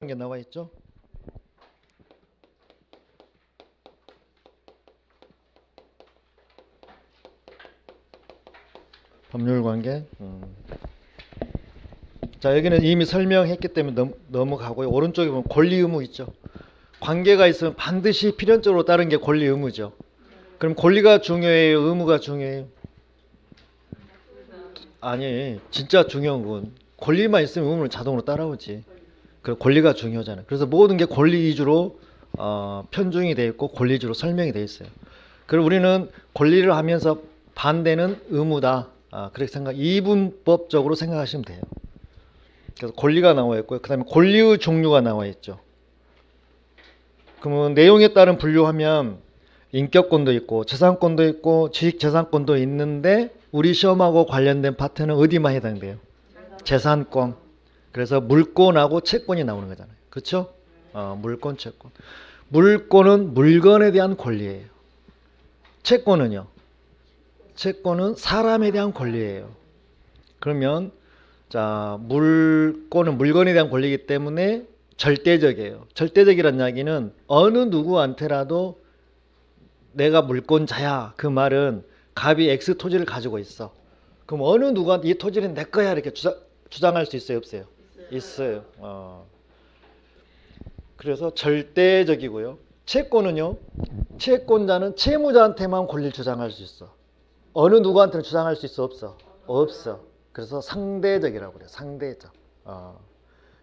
게 나와 있죠? 법률 관계. 자, 여기는 이미 설명했기 때문에 넘어가고요. 오른쪽에 보면 권리 의무 있죠. 관계가 있으면 반드시 필연적으로 따른 게 권리 의무죠. 그럼 권리가 중요해요, 의무가 중요해요? 아니, 진짜 중요한 건 권리만 있으면 의무는 자동으로 따라오지. 그 권리가 중요하잖아요. 그래서 모든 게 권리 위주로 편중이 되어 있고 권리 위주로 설명이 되어 있어요. 그리고 우리는 권리를 하면서 반대는 의무다. 그렇게 이분법적으로 생각하시면 돼요. 그래서 권리가 나와 있고요. 그 다음에 권리의 종류가 나와 있죠. 그러면 내용에 따른 분류하면 인격권도 있고 재산권도 있고 지식재산권도 있는데 우리 시험하고 관련된 파트는 어디만 해당돼요? 재산권. 그래서 물권하고 채권이 나오는 거잖아요. 그렇죠? 물권, 채권. 물권은 물건에 대한 권리예요. 채권은요? 채권은 사람에 대한 권리예요. 그러면 자, 물권은 물건에 대한 권리이기 때문에 절대적이에요. 절대적이라는 이야기는 어느 누구한테라도 내가 물권자야. 그 말은 갑이 X 토지를 가지고 있어. 그럼 어느 누구한테 이 토지는 내 거야 이렇게 주장할 수 있어요, 없어요? 있어요. 그래서 절대적이고요. 채권은요. 채권자는 채무자한테만 권리를 주장할 수 있어. 어느 누구한테는 주장할 수 있어, 없어? 없어. 그래서 상대적이라고 그래요. 상대적.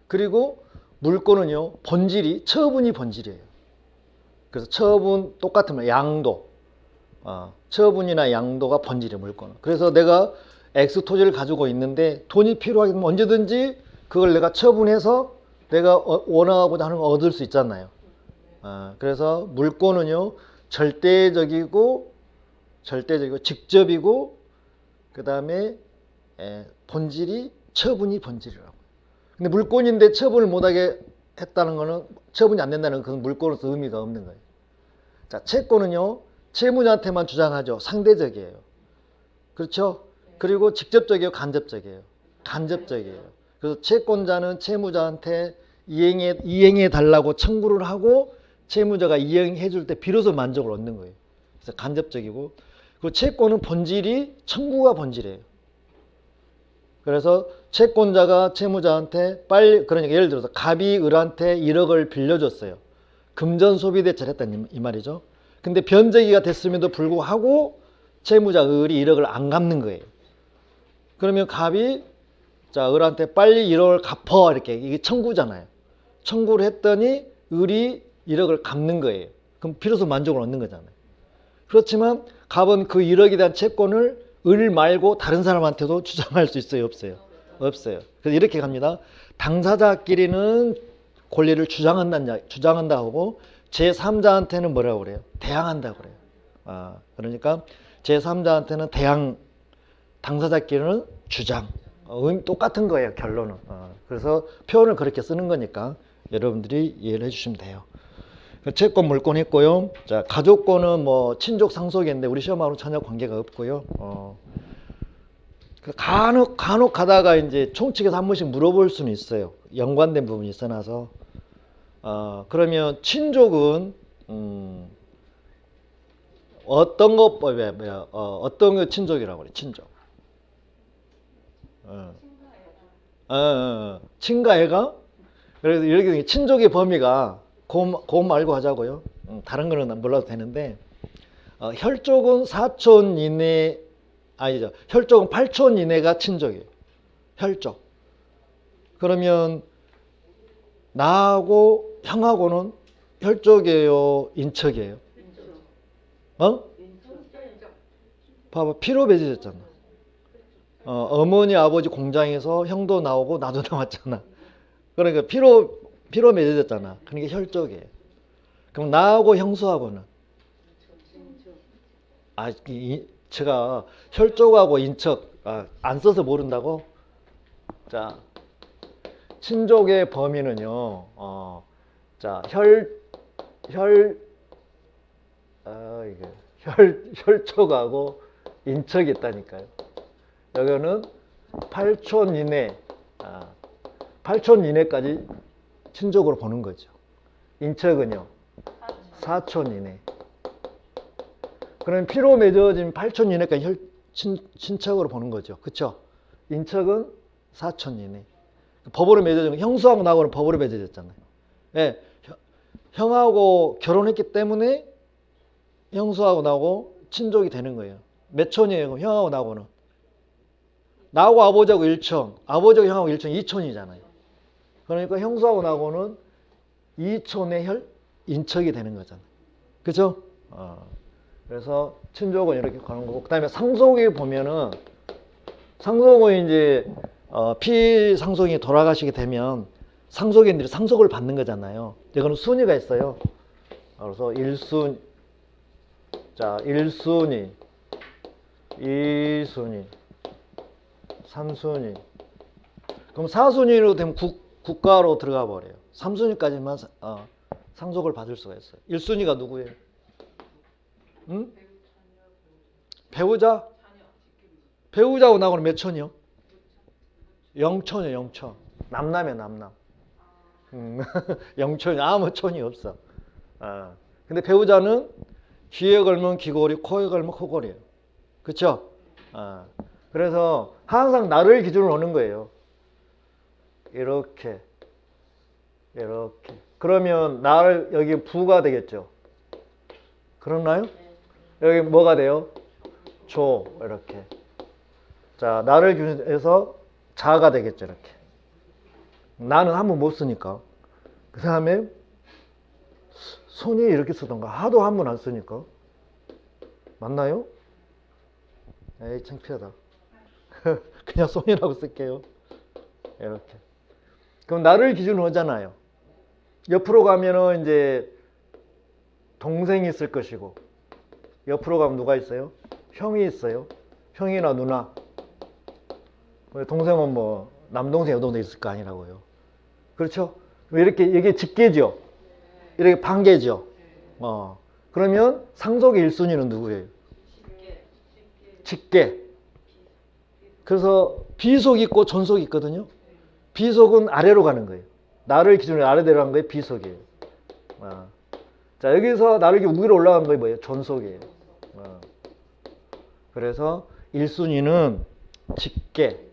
그리고 물권은요. 본질이 처분이 본질이에요. 그래서 처분 똑같으면 양도. 처분이나 양도가 본질이에요. 물권은. 그래서 내가 X 토지를 가지고 있는데 돈이 필요하게 되면 언제든지 그걸 내가 처분해서 내가 원하고자 하는 걸 얻을 수 있잖아요. 그래서 물권은요. 절대적이고 직접이고 그 다음에 본질이 처분이 본질이라고. 근데 물권인데 처분을 못하게 했다는 거는 처분이 안 된다는 그건 물권으로서 의미가 없는 거예요. 자, 채권은요. 채무자한테만 주장하죠. 상대적이에요. 그렇죠? 그리고 직접적이에요, 간접적이에요? 간접적이에요. 그래서 채권자는 채무자한테 이행해 달라고 청구를 하고 채무자가 이행해 줄 때 비로소 만족을 얻는 거예요. 그래서 간접적이고, 그리고 채권은 본질이 청구가 본질이에요. 그래서 채권자가 채무자한테 그러니까 예를 들어서 갑이 을한테 1억을 빌려줬어요. 금전 소비대체를 했다는 이 말이죠. 근데 변제기가 됐음에도 불구하고 채무자 을이 1억을 안 갚는 거예요. 그러면 갑이 자, 을한테 빨리 1억을 갚어 이렇게 이게 청구잖아요. 청구를 했더니 을이 1억을 갚는 거예요. 그럼 비로소 만족을 얻는 거잖아요. 그렇지만 갑은 그 1억에 대한 채권을 을 말고 다른 사람한테도 주장할 수 있어요, 없어요? 없어요. 그래서 이렇게 갑니다. 당사자끼리는 권리를 주장한다 하고 제3자한테는 뭐라고 그래요? 대항한다고 그래요. 그러니까 제3자한테는 당사자끼리는 주장. 똑같은 거예요, 결론은. 그래서 표현을 그렇게 쓰는 거니까 여러분들이 이해를 해주시면 돼요. 채권, 물권 했고요. 자, 가족권은 뭐 친족 상속인데 우리 시험하고는 전혀 관계가 없고요. 간혹 가다가 이제 총칙에서 한 번씩 물어볼 수는 있어요. 연관된 부분이 있어놔서. 그러면 친족은 어떤 거 친족이라고 그래? 친족. 친가애가? 그래서 이렇게 친족의 범위가 그거 말고 하자고요. 다른 거는 몰라도 되는데 혈족은 4촌 이내 아니죠. 혈족은 8촌 이내가 친족이에요. 혈족. 그러면 나하고 형하고는 혈족이에요, 인척이에요? 봐봐, 피로 맺어졌잖아. 어머니 아버지 공장에서 형도 나오고 나도 나왔잖아. 그러니까 피로 맺어졌잖아. 그러니까 혈족이에요. 그럼 나하고 형수하고는 제가 혈족하고 인척 안 써서 모른다고? 자, 친족의 범위는요. 자, 혈족하고 인척이 있다니까요. 여기는 8촌 이내, 8촌 이내까지 친족으로 보는 거죠. 인척은요 4촌 이내. 그럼 피로 맺어진 8촌 이내까지 친척으로 보는 거죠. 그쵸? 인척은 4촌 이내. 법으로 맺어진 형수하고 나하고는 법으로 맺어졌잖아요. 예, 형하고 결혼했기 때문에 형수하고 나하고 친족이 되는 거예요. 몇 촌이에요? 형하고 나하고는 나하고 아버지하고 1촌, 아버지하고 형하고 1촌 2촌이잖아요. 그러니까 형수하고 나하고는 2촌의 혈 인척이 되는 거잖아요. 그죠? 그래서 친족은 이렇게 가는 거고, 그 다음에 상속에 보면은 상속은 이제 피상속이 돌아가시게 되면 상속인들이 상속을 받는 거잖아요. 이거는 순위가 있어요. 그래서 1순위, 자 1순위, 2순위, 3순위. 그럼 4순위로 되면 국가로 들어가 버려요. 3순위까지만 상속을 받을 수가 있어요. 1순위가 누구예요? 응? 배우자? 배우자하고 나하고는 몇 촌이요? 0촌이요, 0촌. 남남이야, 남남. 0촌이 아무 촌이 없어. 근데 배우자는 귀에 걸면 귀걸이, 코에 걸면 코걸이에요. 그쵸? 그래서 항상 나를 기준으로 오는 거예요. 이렇게. 이렇게. 그러면 나를 여기 부가 되겠죠. 그렇나요? 여기 뭐가 돼요? 조. 이렇게. 자, 나를 기준으로 해서 자가 되겠죠. 이렇게. 나는 한번 못 쓰니까. 그 다음에 손이 이렇게 쓰던가. 하도 한 번 안 쓰니까. 맞나요? 에이, 창피하다. 그냥 손이라고 쓸게요. 이렇게. 그럼 나를 기준으로 하잖아요. 옆으로 가면은 이제 동생이 있을 것이고, 옆으로 가면 누가 있어요? 형이 있어요. 형이나 누나. 동생은 뭐 남동생 여동생 있을 거 아니라고요. 그렇죠? 이렇게 이게 직계죠. 이렇게 반계죠. 그러면 상속의 1순위는 누구예요? 직계. 그래서 비속이 있고 존속이 있거든요. 비속은 아래로 가는 거예요. 나를 기준으로 아래로 가는 거예요. 비속이에요. 자, 여기서 나를 위로 올라간 거예요. 뭐예요? 존속이에요. 그래서 1순위는 직계,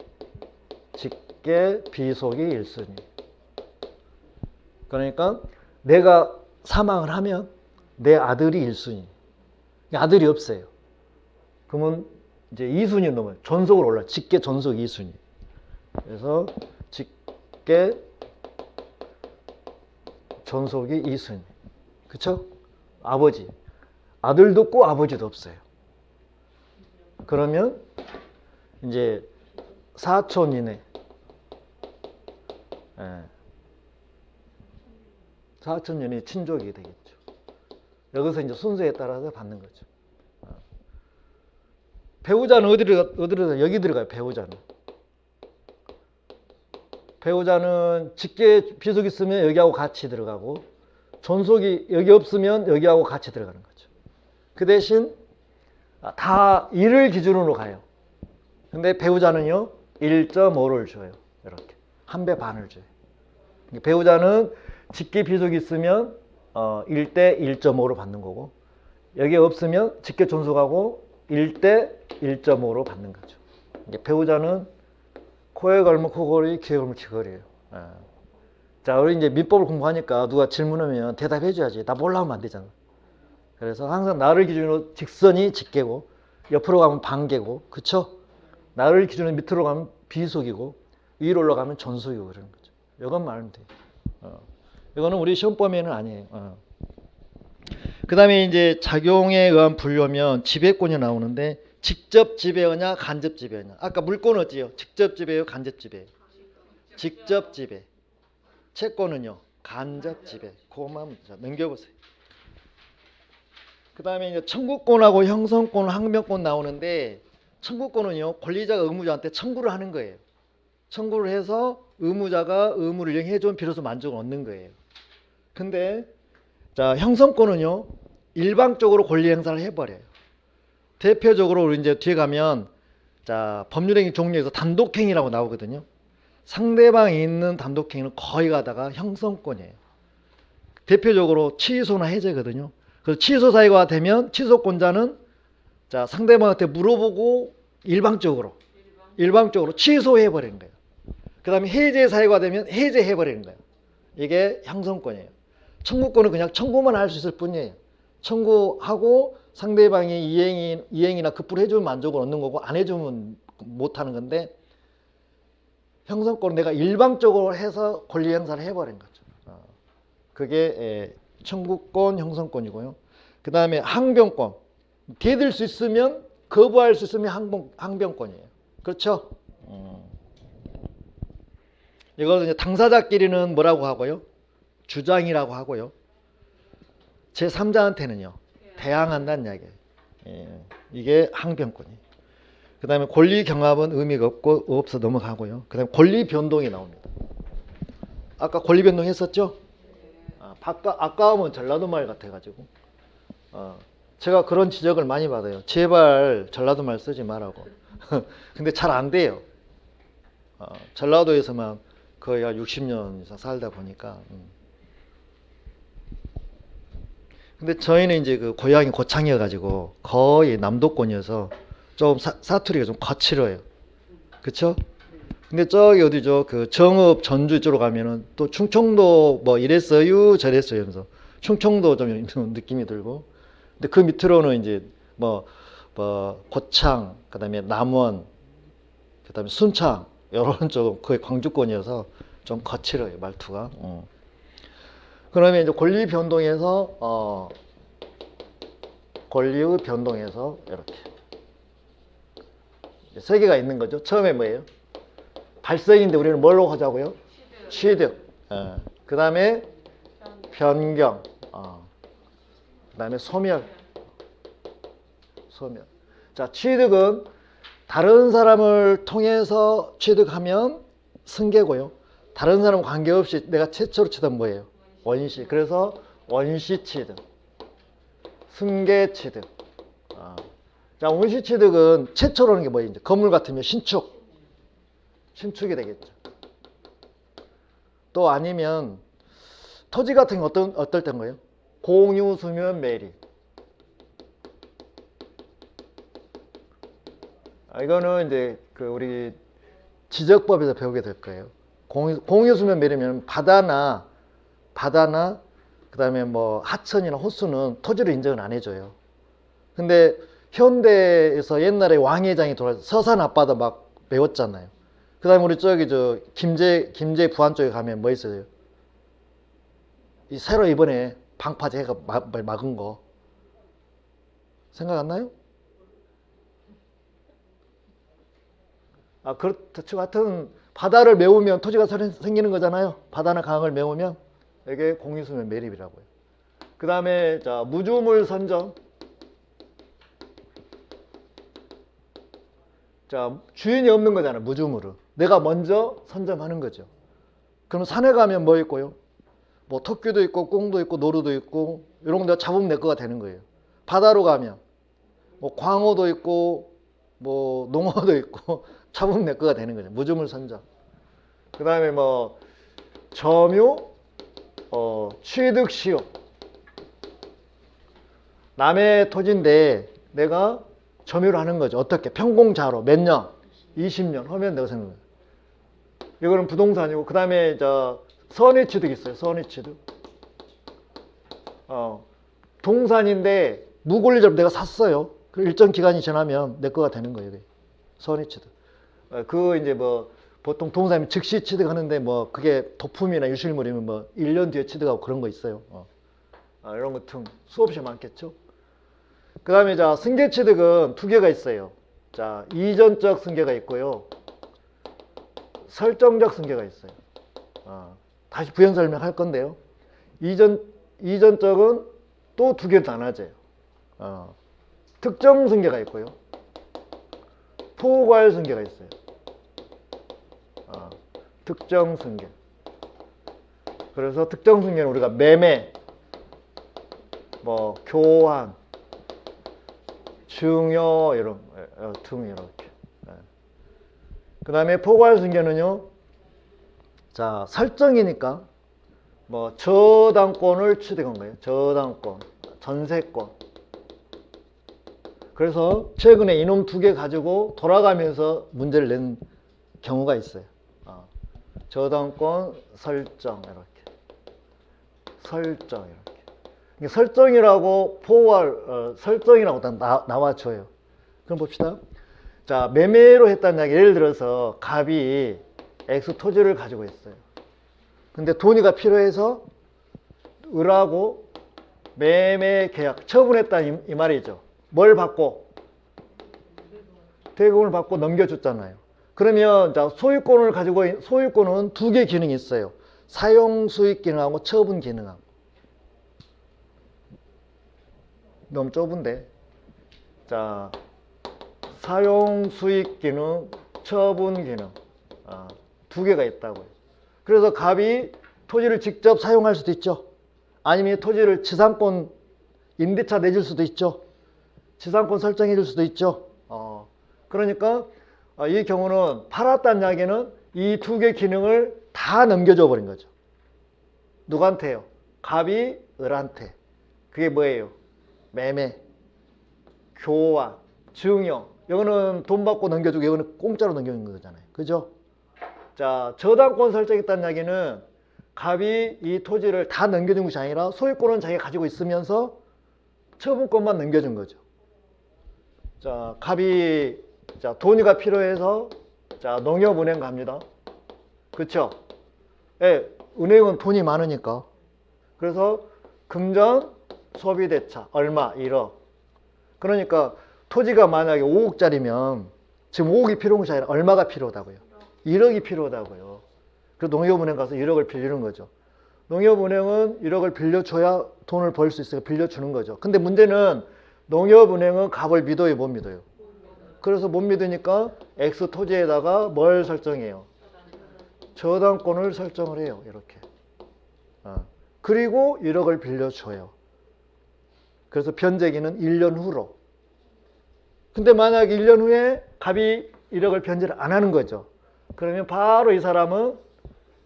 비속이 1순위. 그러니까 내가 사망을 하면 내 아들이 1순위. 아들이 없어요. 그러면 이제 2순위 넘어요. 존속으로 올라. 직계, 존속 2순위. 그래서 직계, 존속이 2순위. 그쵸? 아버지. 아들도 없고 아버지도 없어요. 그러면 이제 4촌 이내. 4촌 이내 친족이 되겠죠. 여기서 이제 순서에 따라서 받는 거죠. 배우자는 어디로 여기 들어가요. 배우자는 직계 비속이 있으면 여기하고 같이 들어가고, 존속이 여기 없으면 여기하고 같이 들어가는 거죠. 그 대신 다 1을 기준으로 가요. 근데 배우자는요 1.5를 줘요. 이렇게 한 배 반을 줘요. 배우자는 직계 비속이 있으면 1대 1.5로 받는 거고, 여기 없으면 직계 존속하고 1대 1.5로 받는 거죠. 배우자는 코에 걸면 코걸이, 귀에 걸면 귀걸이에요. 자, 우리 이제 민법을 공부하니까 누가 질문하면 대답해 줘야지. 나 몰라 하면 안 되잖아. 그래서 항상 나를 기준으로 직선이 직계고, 옆으로 가면 반계고, 그쵸? 나를 기준으로 밑으로 가면 비속이고, 위로 올라가면 존속이고 그러는 거죠. 이것만 알면 돼요. 이거는 우리 시험범위는 아니에요. 그 다음에 이제 작용에 의한 분류하면 지배권이 나오는데, 직접 지배하냐 간접 지배하냐. 아까 물권 어찌요? 직접 지배예요, 간접 지배예요? 직접 지배. 채권은요 간접 지배. 그것만 넘겨보세요. 그 다음에 이제 청구권하고 형성권, 항명권 나오는데, 청구권은요 권리자가 의무자한테 청구를 하는 거예요. 청구를 해서 의무자가 의무를 이행해주면 비로소 만족을 얻는 거예요. 근데 자, 형성권은요 일방적으로 권리 행사를 해버려요. 대표적으로 우리 이제 뒤에 가면 자, 법률행위 종류에서 단독행위라고 나오거든요. 상대방이 있는 단독행위는 거의 가다가 형성권이에요. 대표적으로 취소나 해제거든요. 그래서 취소 사유가 되면 취소권자는 자 상대방한테 물어보고 일방적으로 취소해 버리는 거예요. 그 다음에 해제 사유가 되면 해제해 버리는 거예요. 이게 형성권이에요. 청구권은 그냥 청구만 할 수 있을 뿐이에요. 청구하고 상대방이 이행이나 급부를 해주면 만족을 얻는 거고 안 해주면 못하는 건데, 형성권은 내가 일방적으로 해서 권리 행사를 해버린 거죠. 그게 청구권, 형성권이고요. 그 다음에 항변권. 대들 수 있으면, 거부할 수 있으면 항변권이에요. 그렇죠? 이것은 이제 당사자끼리는 뭐라고 하고요? 주장이라고 하고요. 제3자한테는요. 대항한다는 이야기예요. 이게 항변권이에요. 그 다음에 권리 경합은 의미가 없어 넘어가고요. 그 다음에 권리 변동이 나옵니다. 아까 권리 변동 했었죠? 아까우면 전라도 말 같아가지고. 제가 그런 지적을 많이 받아요. 제발 전라도 말 쓰지 말라고. 근데 잘 안 돼요. 전라도에서만 거의 60년 이상 살다 보니까. 근데 저희는 이제 그 고향이 고창이어가지고 거의 남도권이어서 좀 사투리가 좀 거칠어요. 그쵸? 근데 저기 어디죠? 그 정읍 전주 쪽으로 가면은 또 충청도 뭐 이랬어요 저랬어요 하면서 충청도 좀 이런 느낌이 들고, 근데 그 밑으로는 이제 뭐 고창, 그 다음에 남원, 그 다음에 순창 이런 쪽은 거의 광주권이어서 좀 거칠어요 말투가. 그러면 이제 권리 변동에서 권리의 변동에서 이렇게 세 개가 있는 거죠. 처음에 뭐예요? 발생인데 우리는 뭘로 하자고요? 취득. 그 다음에 변경. 그 다음에 소멸. 자, 취득은 다른 사람을 통해서 취득하면 승계고요. 다른 사람 관계없이 내가 최초로 취득 뭐예요? 원시. 그래서 원시 취득. 승계 취득. 자, 원시 취득은 최초로 하는 게 뭐예요? 이제 건물 같으면 신축이 되겠죠. 또 아니면 토지 같은 게 어떨 땐 거예요? 공유, 수면, 매리. 이거는 이제 그 우리 지적법에서 배우게 될 거예요. 공유, 수면, 매리면 바다나 그 다음에 뭐 하천이나 호수는 토지로 인정을 안 해줘요. 근데 현대에서 옛날에 왕회장이 돌아서 서산 앞바다 막 메웠잖아요. 그 다음에 우리 저기 김제 부안 쪽에 가면 뭐 있어요? 이 새로 이번에 방파제 해가 막은 거 생각 안 나요? 그렇죠. 하여튼 바다를 메우면 토지가 생기는 거잖아요. 바다나 강을 메우면. 이게 공유수면 매립이라고요. 그 다음에 자 무주물 선정. 자, 주인이 없는 거잖아. 무주물은 내가 먼저 선점하는 거죠. 그럼 산에 가면 뭐 있고요? 뭐 토끼도 있고 꽁도 있고 노루도 있고 이런 거 내가 잡으면 내 거가 되는 거예요. 바다로 가면 뭐 광어도 있고 뭐 농어도 있고 잡으면 내 거가 되는 거죠. 무주물 선정. 그 다음에 뭐 점유, 취득, 시효. 남의 토지인데 내가 점유를 하는 거죠. 어떻게? 평공자로 몇 년? 20년 하면 내가 생각해요. 이거는 부동산이고, 그 다음에 선의 취득 있어요. 선의 취득. 동산인데 무권리자로 내가 샀어요. 그 일정 기간이 지나면 내 거가 되는 거예요. 선의 취득. 그 이제 뭐 보통 동산이 즉시 취득하는데 뭐 그게 도품이나 유실물이면 뭐 1년 뒤에 취득하고 그런 거 있어요. 이런 거 등 수없이 많겠죠. 그 다음에 승계 취득은 두 개가 있어요. 자, 이전적 승계가 있고요. 설정적 승계가 있어요. 다시 부연 설명할 건데요. 이전적은 또 두 개 나눠져요. 특정 승계가 있고요. 포괄 승계가 있어요. 특정 승계. 그래서 특정 승계는 우리가 매매, 뭐 교환, 증여 이런 등 이렇게. 그 다음에 포괄 승계는요, 자, 설정이니까 뭐 저당권을 취득한 거예요. 저당권, 전세권. 그래서 최근에 이놈 두 개 가지고 돌아가면서 문제를 낸 경우가 있어요. 저당권 설정 이렇게. 설정 이렇게. 설정이라고 설정이라고 나와줘요. 그럼 봅시다. 자, 매매로 했다는 이야기. 예를 들어서 갑이 X 토지를 가지고 있어요. 근데 돈이가 필요해서 을하고 매매 계약 처분했다 이 말이죠. 뭘 받고? 대금을 받고 넘겨줬잖아요. 그러면 자, 소유권을 가지고 소유권은 두 개 기능이 있어요. 사용 수익 기능하고 처분 기능하고. 너무 좁은데. 자, 사용 수익 기능, 처분 기능. 두 개가 있다고요. 그래서 갑이 토지를 직접 사용할 수도 있죠. 아니면 토지를 지상권 임대차 내줄 수도 있죠. 지상권 설정해 줄 수도 있죠. 그러니까 이 경우는 팔았다는 이야기는 이 두 개 기능을 다 넘겨줘 버린 거죠. 누구한테요? 갑이 을한테. 그게 뭐예요? 매매, 교환, 증여. 이거는 돈 받고 넘겨주고 이거는 공짜로 넘겨주는 거잖아요. 그죠? 자, 저당권 설정했다는 이야기는 갑이 이 토지를 다 넘겨준 것이 아니라 소유권은 자기가 가지고 있으면서 처분권만 넘겨준 거죠. 자, 갑이 돈이가 필요해서 농협은행 갑니다. 그쵸? 예, 은행은 돈이 많으니까. 그래서 금전 소비대차 얼마? 1억. 그러니까 토지가 만약에 5억짜리면 지금 5억이 필요한 것이 아니라 얼마가 필요하다고요? 1억이 필요하다고요. 그래서 농협은행 가서 1억을 빌리는 거죠. 농협은행은 1억을 빌려줘야 돈을 벌 수 있으니까 빌려주는 거죠. 근데 문제는 농협은행은 갑을 믿어요, 못 믿어요? 그래서 못 믿으니까 X 토지에다가 뭘 설정해요? 저당권을 설정을 해요. 이렇게. 그리고 1억을 빌려줘요. 그래서 변제기는 1년 후로. 근데 만약 1년 후에 갑이 1억을 변제를 안 하는 거죠. 그러면 바로 이 사람은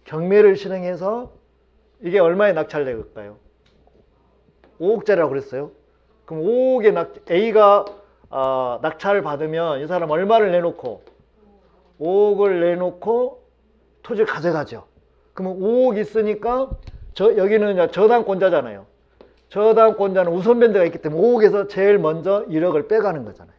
경매를 실행해서 이게 얼마에 낙찰될까요? 5억짜리라고 그랬어요. 그럼 5억에 A가 낙찰을 받으면 이 사람 얼마를 내놓고 5억을 내놓고 토지를 가져가죠. 그러면 5억 있으니까 여기는 저당권자잖아요. 저당권자는 우선 변제가 있기 때문에 5억에서 제일 먼저 1억을 빼가는 거잖아요.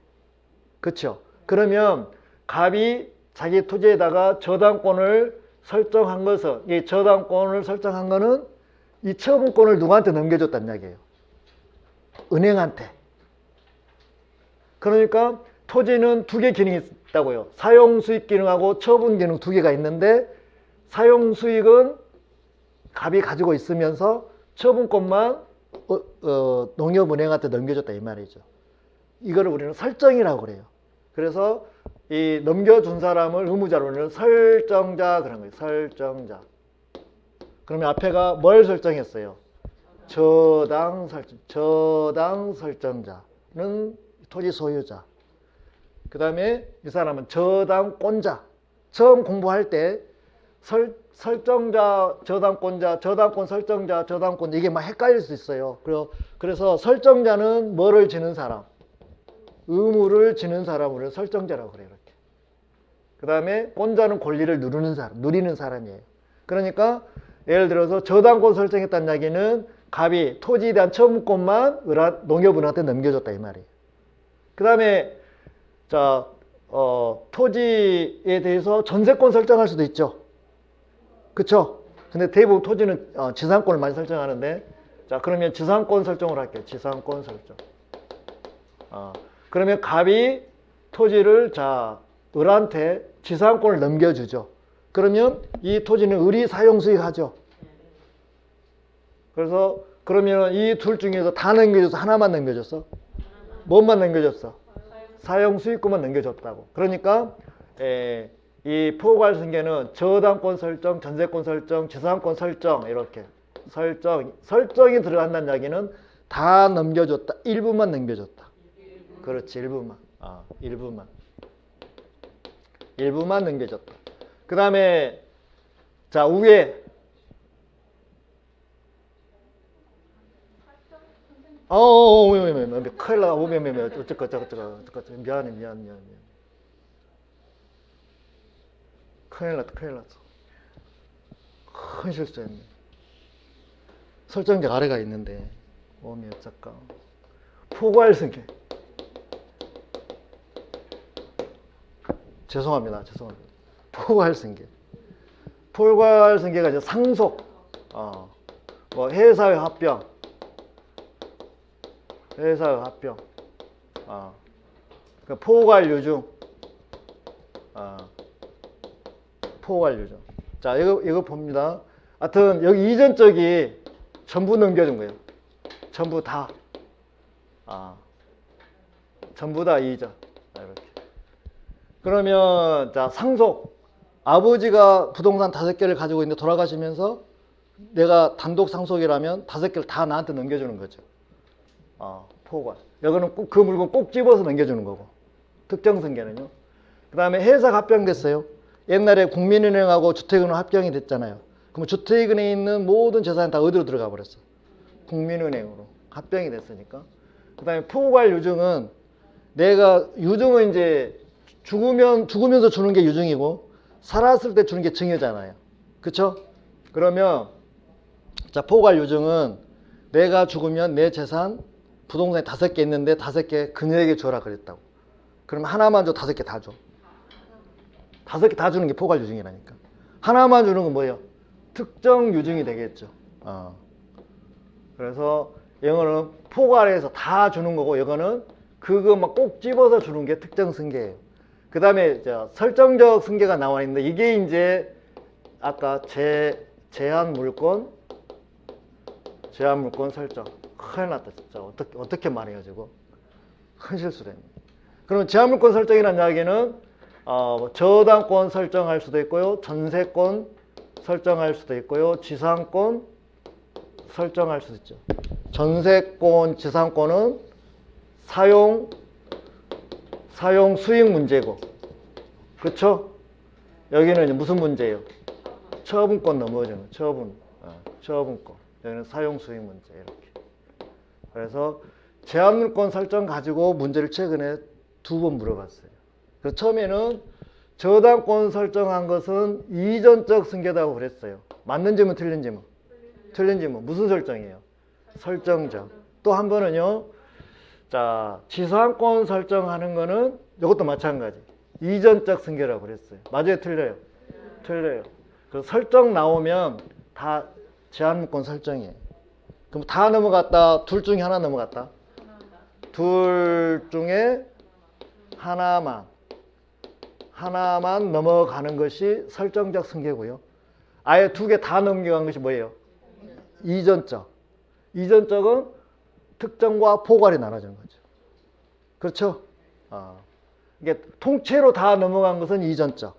그렇죠? 그러면 갑이 자기 토지에다가 저당권을 설정한 것은, 이 저당권을 설정한 거는 이 처분권을 누구한테 넘겨줬단 이야기예요? 은행한테. 그러니까 토지는 두 개 기능이 있다고요. 사용수익 기능하고 처분 기능 두 개가 있는데 사용수익은 갑이 가지고 있으면서 처분권만 농협은행한테 넘겨줬다 이 말이죠. 이거를 우리는 설정이라고 그래요. 그래서 이 넘겨준 사람을 의무자로는 설정자 그런 거예요. 설정자. 그러면 앞에가 뭘 설정했어요? 저당 설정자는 토지 소유자. 그 다음에 이 사람은 저당권자. 처음 공부할 때 설정자, 저당권자, 저당권 설정자, 저당권 이게 막 헷갈릴 수 있어요. 그래서 설정자는 뭐를 지는 사람? 의무를 지는 사람을 설정자라고 그래요. 이렇게. 그 다음에 권자는 권리를 누리는 사람이에요. 그러니까 예를 들어서 저당권 설정했다는 이야기는 갑이 토지에 대한 처분권만 농협은행한테 넘겨줬다 이 말이에요. 그 다음에 토지에 대해서 전세권 설정할 수도 있죠. 그쵸? 근데 대부분 토지는 지상권을 많이 설정하는데 그러면 지상권 설정을 할게요. 지상권 설정. 그러면 갑이 토지를 을한테 지상권을 넘겨주죠. 그러면 이 토지는 을이 사용수익 하죠. 그래서 그러면 이 둘 중에서 다 넘겨줘서 하나만 넘겨줬어? 뭔만 넘겨줬어? 사용수익권만 넘겨줬다고. 그러니까 이 포괄승계는 저당권 설정, 전세권 설정, 지상권 설정 이렇게 설정이 들어간다는 이야기는 다 넘겨줬다. 일부만 넘겨줬다. 그렇지, 일부만. 일부만 넘겨줬다. 그 다음에 자, 위에. 큰일 나. 어쩌고. 미안해. 큰일 났어. 큰 실수했네. 설정적 아래가 있는데, 어쩌까. 포괄승계. 죄송합니다. 포괄승계. 포괄승계가 이제 상속, 뭐 회사의 합병, 그 포괄유증, 포괄유증. 자, 이거 봅니다. 하여튼 여기 이전적이 전부 넘겨준 거예요. 전부 다. 전부 다 이전. 이렇게. 그러면 자, 상속. 아버지가 부동산 5개를 가지고 있는데 돌아가시면서 내가 단독 상속이라면 5개를 다 나한테 넘겨주는 거죠. 포괄. 여기는 꼭 그 물건 꼭 집어서 넘겨주는 거고. 특정승계는요. 그 다음에 회사가 합병됐어요. 옛날에 국민은행하고 주택은행 합병이 됐잖아요. 그럼 주택은행에 있는 모든 재산이 다 어디로 들어가 버렸어? 국민은행으로. 합병이 됐으니까. 그 다음에 포괄 유증은 내가 유증은 이제 죽으면서 주는 게 유증이고 살았을 때 주는 게 증여잖아요. 그쵸? 그러면 자, 포괄 유증은 내가 죽으면 내 재산 부동산이 5개 있는데 5개 그녀에게 줘라 그랬다고. 그럼 하나만 줘, 5개 다 줘. 5개 다 주는 게 포괄 유증이라니까. 하나만 주는 건 뭐예요? 특정 유증이 되겠죠. 그래서 이거는 포괄해서 다 주는 거고, 이거는 그거만 꼭 집어서 주는 게 특정 승계예요. 그 다음에 설정적 승계가 나와 있는데, 이게 이제 아까 제한 물권 설정. 큰일 났다, 진짜. 어떻게 말해요, 지금? 큰 실수를 했네. 그럼 제한 물권 설정이라는 이야기는 저당권 설정할 수도 있고요, 전세권 설정할 수도 있고요, 지상권 설정할 수도 있죠. 전세권, 지상권은 사용 수익 문제고, 그쵸? 여기는 이제 무슨 문제예요? 처분권 넘어오잖아요. 처분권. 여기는 사용 수익 문제. 이렇게. 그래서 제한물권 설정 가지고 문제를 최근에 2번 물어봤어요. 그래서 처음에는 저당권 설정한 것은 이전적 승계다고 그랬어요. 맞는지면 틀린지면? 틀린지면 무슨 설정이에요? 설정적. 또 한 번은요, 자, 지상권 설정하는 거는 이것도 마찬가지. 이전적 승계라고 그랬어요. 맞아요, 틀려요? 틀려요. 그 설정 나오면 다 제한물권 설정이에요. 그럼 다 넘어갔다, 둘 중에 하나 넘어갔다? 둘 중에 하나만 넘어가는 것이 설정적 승계고요. 아예 2개 다 넘겨간 것이 뭐예요? 이전적. 이전적은 특정과 포괄이 나눠지는 거죠. 그렇죠? 이게 통째로 다 넘어간 것은 이전적.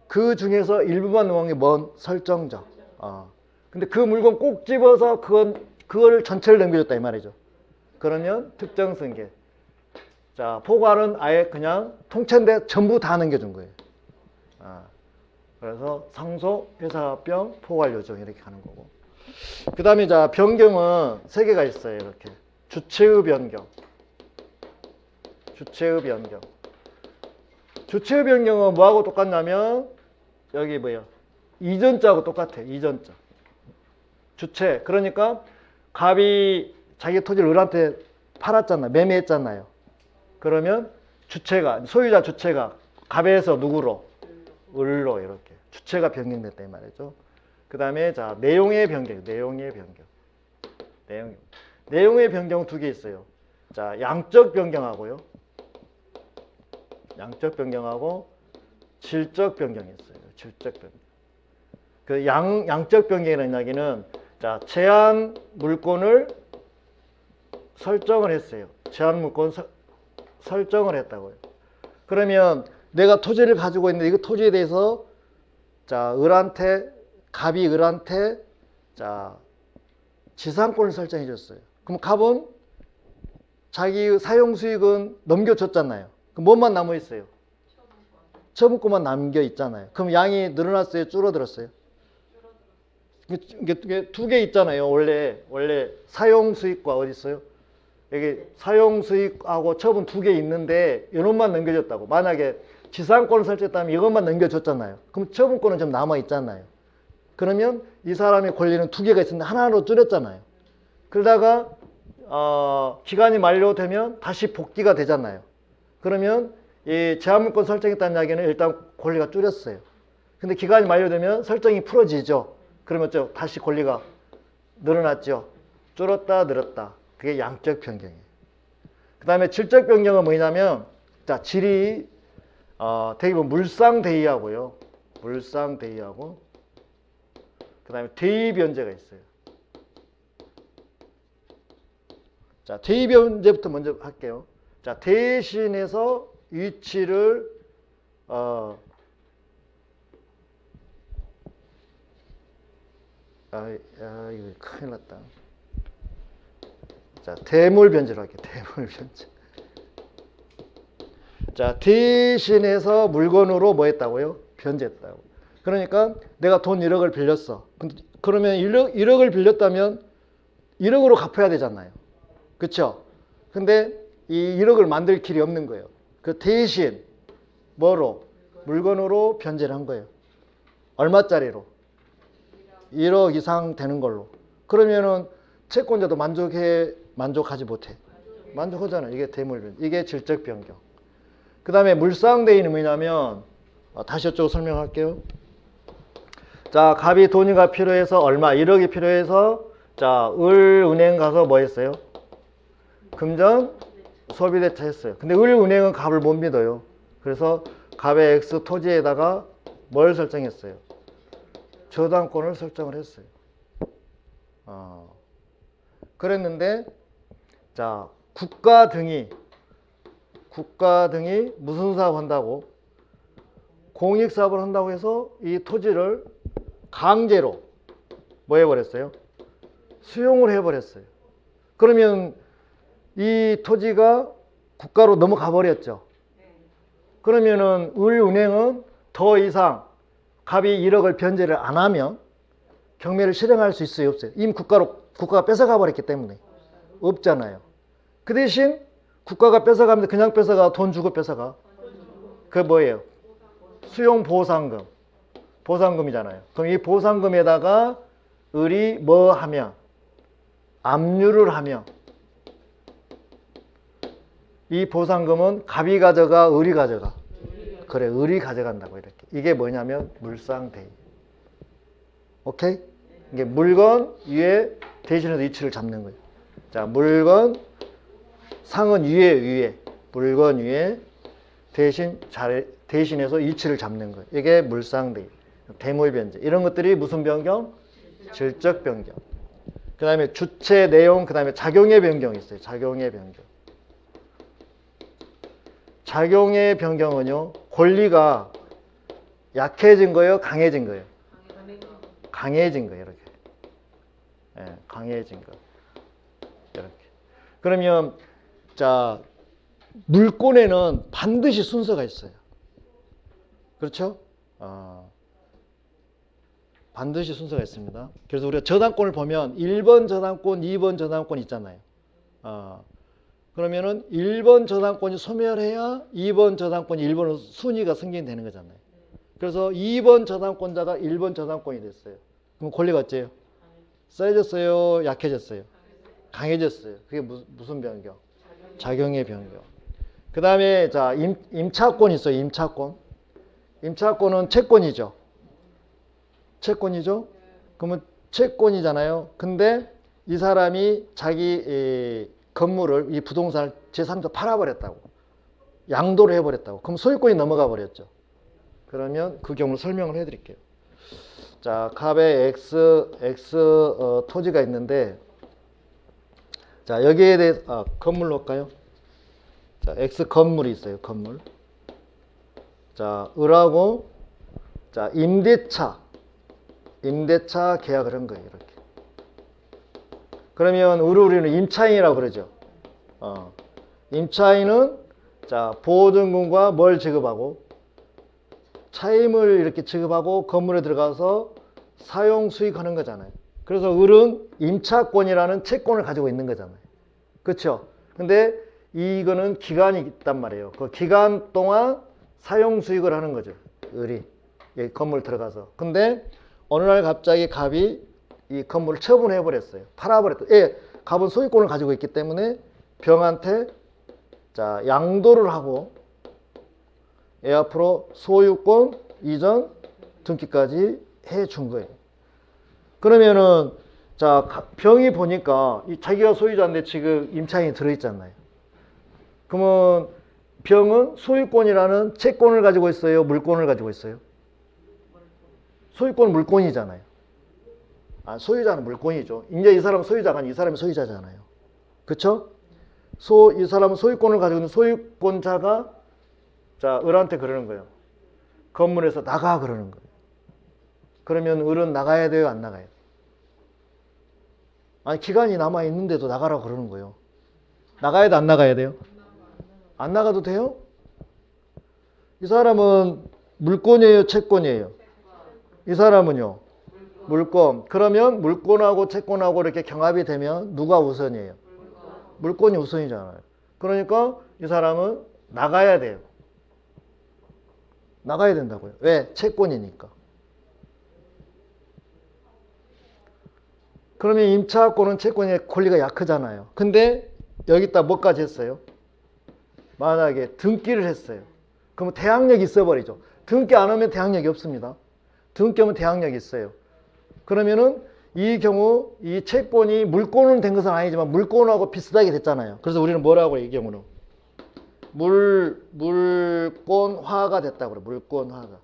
그 중에서 일부만 넘어간 게 뭔? 설정적. 근데 그 물건 꼭 집어서 그걸 전체를 넘겨줬다 이 말이죠. 그러면 특정 승계. 자, 포괄은 아예 그냥 통째인데 전부 다 넘겨준 거예요. 그래서 상속, 회사합병, 포괄 요정 이렇게 가는 거고. 그 다음에 자, 변경은 3개가 있어요. 이렇게. 주체의 변경. 주체의 변경. 주체의 변경은 뭐하고 똑같냐면 여기 뭐예요? 이전자하고 똑같아. 이전자. 주체. 그러니까 갑이 자기 토지를 을한테 팔았잖아요. 매매했잖아요. 그러면 주체가, 소유자 주체가 갑에서 누구로? 을로 이렇게. 주체가 변경됐다 이 말이죠. 그 다음에 자, 내용의 변경. 내용의 변경. 내용의 변경 2개 있어요. 자, 양적 변경하고요. 양적 변경하고 질적 변경이 있어요. 질적 변경. 그 양적 변경이라는 이야기는 자, 제한 물권을 설정을 했어요. 제한 물권 설정을 했다고요. 그러면 내가 토지를 가지고 있는데 이거 토지에 대해서 자, 갑이 을한테 자, 지상권을 설정해 줬어요. 그럼 갑은 자기 사용 수익은 넘겨줬잖아요. 그럼 뭐만 남아 있어요? 처분권만 남겨 있잖아요. 그럼 양이 늘어났어요? 줄어들었어요? 이게 두 개 있잖아요. 원래 사용 수익과 어디 있어요? 여기 사용 수익하고 처분 두 개 있는데 이놈만 넘겨줬다고. 만약에 지상권을 설정했다면 이것만 넘겨줬잖아요. 그럼 처분권은 좀 남아 있잖아요. 그러면 이 사람의 권리는 두 개가 있었는데 하나로 줄였잖아요. 그러다가 기간이 만료되면 다시 복귀가 되잖아요. 그러면 이 제한물권 설정했다는 이야기는 일단 권리가 줄였어요. 근데 기간이 만료되면 설정이 풀어지죠. 그러면 다시 권리가 늘어났죠. 줄었다 늘었다. 그게 양적 변경이에요. 그 다음에 질적 변경은 뭐냐면, 자, 질이 대입은 물상대의하고요. 물상대의하고 그 다음에 대의변제가 있어요. 자, 대의변제부터 먼저 할게요. 자, 대신해서 위치를 이거 큰일 났다. 자, 대물변제로 할게요. 대물변제. 자, 대신해서 물건으로 뭐 했다고요? 변제했다고. 그러니까 내가 돈 1억을 빌렸어. 그러면 1억을 빌렸다면 1억으로 갚아야 되잖아요. 그쵸? 근데 이 1억을 만들 길이 없는 거예요. 그 대신 뭐로? 물건으로 변제를 한 거예요. 얼마짜리로? 1억 이상 되는 걸로. 그러면은 채권자도 만족하지 못해. 만족하잖아요. 이게 대물변제. 이게 질적 변경. 그 다음에 물상대의는 뭐냐면, 다시 이쪽으로 설명할게요. 자, 갑이 돈이가 필요해서 얼마? 1억이 필요해서, 자, 은행 가서 뭐 했어요? 금전 소비대차 했어요. 근데 은행은 갑을 못 믿어요. 그래서 갑의 X 토지에다가 뭘 설정했어요? 저당권을 설정을 했어요. 그랬는데, 자, 국가 등이 무슨 사업 한다고? 공익 사업을 한다고 해서 이 토지를 강제로 뭐 해버렸어요? 수용을 해버렸어요. 그러면 이 토지가 국가로 넘어가 버렸죠. 그러면은 을은행은 더 이상 갑이 1억을 변제를 안 하면 경매를 실행할 수 있어요, 없어요? 이미 국가가 뺏어가 버렸기 때문에 없잖아요. 그 대신 국가가 뺏어가면 그냥 뺏어가, 돈 주고 뺏어가. 그게 뭐예요? 수용 보상금. 보상금이잖아요. 그럼 이 보상금에다가 을이 뭐 하면? 압류를 하면 이 보상금은 갑이 가져가, 을이 가져가. 그래, 을이 가져간다고 이렇게. 이게 뭐냐면 물상대의. 오케이? 이게 물건 위에 대신해서 위치를 잡는 거예요. 자, 물건 상은 위에 물건 위에 대신해서 위치를 잡는 거예요. 이게 물상대의, 대물변제. 이런 것들이 무슨 변경? 질적 변경. 그 다음에 주체 내용, 그 다음에 작용의 변경이 있어요. 작용의 변경. 작용의 변경은요, 권리가 약해진 거예요, 강해진 거예요? 강해진 거예요, 이렇게. 예, 강해진 거. 이렇게. 그러면, 자, 물권에는 반드시 순서가 있어요. 그렇죠? 반드시 순서가 있습니다. 그래서 우리가 저당권을 보면 1번 저당권, 2번 저당권 있잖아요. 그러면은 1번 저당권이 소멸해야 2번 저당권이 1번으로 순위가 승진되는 거잖아요. 그래서 2번 저당권자가 1번 저당권이 됐어요. 그럼 권리가 어째요? 세졌어요? 약해졌어요? 강해졌어요. 그게 무슨 변경? 작용의 변경. 그 다음에 자, 임차권 있어요. 임차권. 임차권은 채권이죠. 채권이죠. 그러면 채권이잖아요. 근데 이 사람이 자기 건물을, 이 부동산을 제3자 팔아버렸다고. 양도를 해버렸다고. 그럼 소유권이 넘어가 버렸죠. 그러면 그 경우를 설명을 해드릴게요. 자, 갑의 X 토지가 있는데, 자, 여기에 대해서, 건물로 할까요? 자, X 건물이 있어요. 건물. 자, 을하고, 자, 임대차 계약을 한 거예요. 이렇게. 그러면 우리는 임차인이라고 그러죠. 임차인은 자, 보증금과 뭘 지급하고? 차임을 이렇게 지급하고 건물에 들어가서 사용 수익하는 거잖아요. 그래서 을은 임차권이라는 채권을 가지고 있는 거잖아요. 그렇죠? 근데 이거는 기간이 있단 말이에요. 그 기간 동안 사용 수익을 하는 거죠. 을이 여기 건물 들어가서. 근데 어느 날 갑자기 갑이 이 건물을 처분해 버렸어요. 팔아버렸다. 예, 갑은 소유권을 가지고 있기 때문에 병한테 자 양도를 하고 얘 앞으로 소유권 이전 등기까지 해 준 거예요. 그러면은 자 병이 보니까 자기가 소유자인데 지금 임차인이 들어있잖아요. 그러면 병은 소유권이라는 채권을 가지고 있어요? 물권을 가지고 있어요? 소유권은 물권이잖아요. 아, 소유자는 물권이죠. 이제 이 사람은 소유자가 아니고 이 사람이 소유자잖아요. 그쵸? 이 사람은 소유권을 가지고 있는 소유권자가 자, 을한테 그러는 거예요. 건물에서 나가 그러는 거예요. 그러면 을은 나가야 돼요? 안 나가요? 아니, 기간이 남아있는데도 나가라고 그러는 거예요. 나가야 돼? 안 나가야 돼요? 안 나가도 돼요? 이 사람은 물권이에요? 채권이에요? 이 사람은요? 물권. 그러면 물권하고 채권하고 이렇게 경합이 되면 누가 우선이에요? 물권이 우선이잖아요. 그러니까 이 사람은 나가야 돼요. 나가야 된다고요. 왜? 채권이니까. 그러면 임차권은 채권의 권리가 약하잖아요. 근데 여기다 뭐까지 했어요? 만약에 등기를 했어요. 그러면 대항력이 있어버리죠. 등기 안 하면 대항력이 없습니다. 등기하면 대항력이 있어요. 그러면은 이 경우 이 채권이 물권은 된 것은 아니지만 물권하고 비슷하게 됐잖아요. 그래서 우리는 뭐라고 해요? 이 경우는 물권화가 됐다고 그래요. 물권화가.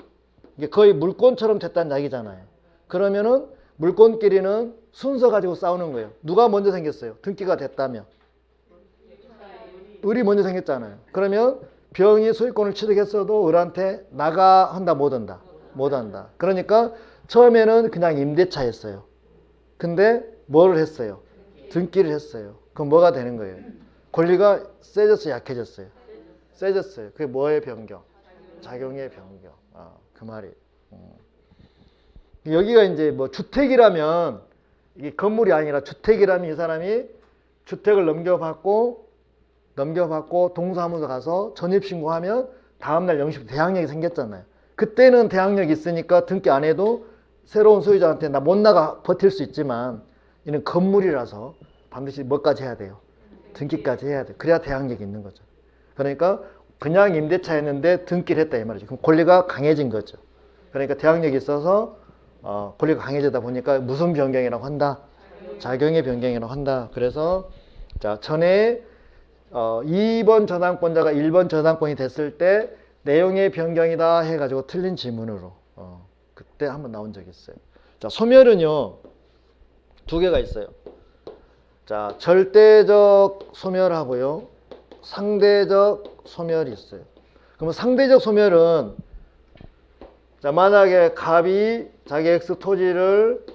이게 거의 물권처럼 됐다는 이야기잖아요. 그러면은 물권끼리는 순서 가지고 싸우는 거예요. 누가 먼저 생겼어요? 등기가 됐다면 을이 먼저 생겼잖아요. 그러면 병이 소유권을 취득했어도 을한테 나가 한다 못 한다? 못 한다. 그러니까 처음에는 그냥 임대차였어요. 근데 뭐를 했어요? 등기를 했어요. 그럼 뭐가 되는 거예요? 권리가 세졌어요? 약해졌어요? 세졌어요. 그게 뭐의 변경? 작용의 변경. 아, 그 말이에요. 여기가 이제 뭐 주택이라면 이게 건물이 아니라 주택이라면 이 사람이 주택을 넘겨받고 동사무소 가서 전입신고하면 다음날 영시 대항력이 생겼잖아요. 그때는 대항력이 있으니까 등기 안 해도 새로운 소유자한테 나 못 나가 버틸 수 있지만 이는 건물이라서 반드시 뭐까지 해야 돼요? 등기까지 해야 돼요. 그래야 대항력이 있는 거죠. 그러니까 그냥 임대차였는데 등기를 했다 이 말이죠. 그럼 권리가 강해진 거죠. 그러니까 대항력이 있어서 권리가 강해지다 보니까 무슨 변경이라고 한다? 작용의 변경이라고 한다. 그래서 자 전에 2번 저당권자가 1번 저당권이 됐을 때 내용의 변경이다 해가지고 틀린 지문으로 그때 한번 나온 적이 있어요. 자 소멸은요 두 개가 있어요. 자 절대적 소멸하고요 상대적 소멸이 있어요. 그러면 상대적 소멸은 자 만약에 갑이 자기 X 토지를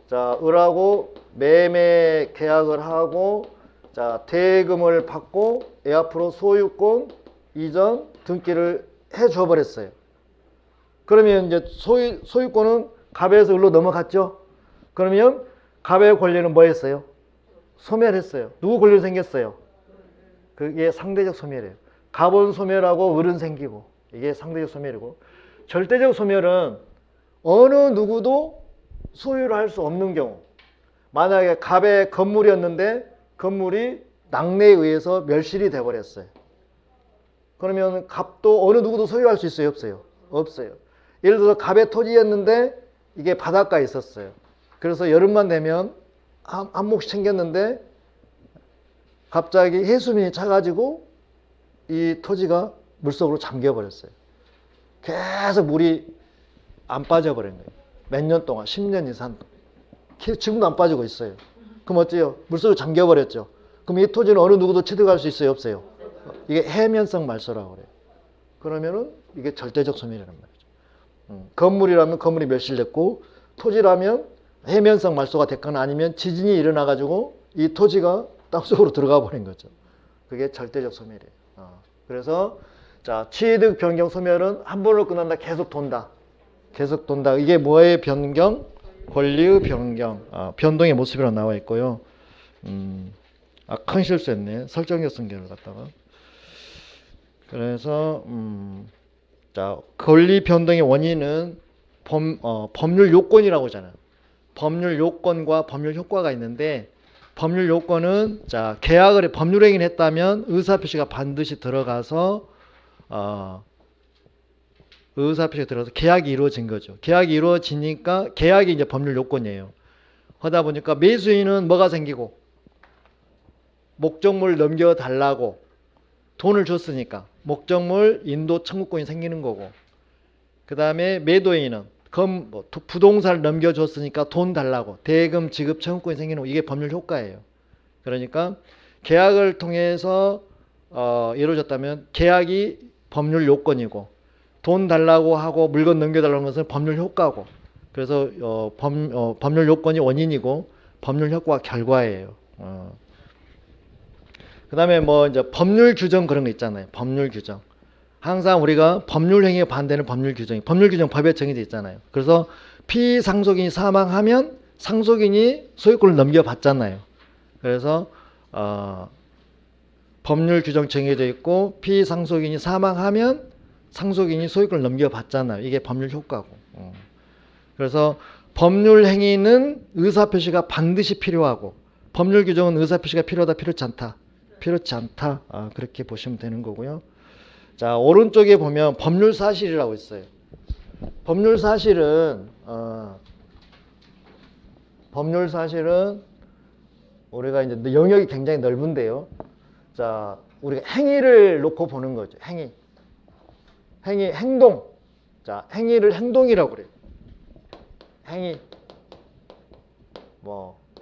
자 을하고 매매 계약을 하고 자 대금을 받고 애 앞으로 소유권 이전 등기를 해 줘 버렸어요. 그러면 이제 소유권은 갑에서 을로 넘어갔죠. 그러면 갑의 권리는 뭐 했어요? 소멸했어요. 누구 권리로 생겼어요? 그게 상대적 소멸이에요. 갑은 소멸하고 을은 생기고 이게 상대적 소멸이고 절대적 소멸은 어느 누구도 소유를 할 수 없는 경우 만약에 갑의 건물이었는데 건물이 낙내에 의해서 멸실이 돼버렸어요. 그러면 갑도 어느 누구도 소유할 수 있어요? 없어요? 없어요. 예를 들어서 갑의 토지였는데 이게 바닷가에 있었어요. 그래서 여름만 되면 한 몫 챙겼는데 갑자기 해수면이 차가지고 이 토지가 물속으로 잠겨버렸어요. 계속 물이 안 빠져버린 거예요. 몇 년 동안 10년 이상 지금도 안 빠지고 있어요. 그럼 어째요? 물속으로 잠겨버렸죠. 그럼 이 토지는 어느 누구도 취득할 수 있어요? 없어요? 이게 해면성 말소라고 그래요. 그러면은 이게 절대적 소멸이란 말이죠. 건물이라면 건물이 멸실됐고 토지라면 해면성 말소가 됐거나 아니면 지진이 일어나가지고 이 토지가 땅속으로 들어가 버린 거죠. 그게 절대적 소멸이에요. 그래서 자 취득 변경 소멸은 한 번으로 끝난다. 계속 돈다. 계속 돈다. 이게 뭐의 변경? 권리의 변경, 변동의 모습이라고 나와 있고요. 큰 실수했네. 설정력 성격을 갖다가. 그래서 자, 권리 변동의 원인은 법률 요건이라고 하잖아요. 법률 요건과 법률 효과가 있는데, 법률 요건은 자, 계약을 법률 행위를 했다면 의사 표시가 반드시 들어가서 의사 표시가 들어가서 계약이 이루어진 거죠. 계약이 이루어지니까 계약이 이제 법률 요건이에요. 하다 보니까 매수인은 뭐가 생기고 목적물 넘겨달라고 돈을 줬으니까 목적물 인도 청구권이 생기는 거고, 그 다음에 매도인은 부동산을 넘겨줬으니까 돈 달라고 대금 지급 청구권이 생기는 거, 이게 법률 효과예요. 그러니까 계약을 통해서 이루어졌다면 계약이 법률 요건이고, 돈 달라고 하고 물건 넘겨달라는 것은 법률 효과고, 그래서 법률 요건이 원인이고 법률 효과가 결과예요. 그 다음에 뭐 이제 법률 규정 그런 거 있잖아요. 법률 규정. 항상 우리가 법률 행위에 반대는 법률 규정 법에 정해져 있잖아요. 그래서 피상속인이 사망하면 상속인이 소유권을 넘겨받잖아요. 그래서 법률 규정 정해져 있고 피상속인이 사망하면 상속인이 소유권을 넘겨받잖아요. 이게 법률 효과고. 그래서 법률 행위는 의사표시가 반드시 필요하고, 법률 규정은 의사표시가 필요하다, 필요치 않다. 필요치 않다. 그렇게 보시면 되는 거고요. 자, 오른쪽에 보면 법률 사실이라고 있어요. 법률 사실은 우리가 이제 영역이 굉장히 넓은데요. 자, 우리가 행위를 놓고 보는 거죠. 행동. 자, 행위를 행동이라고 그래요.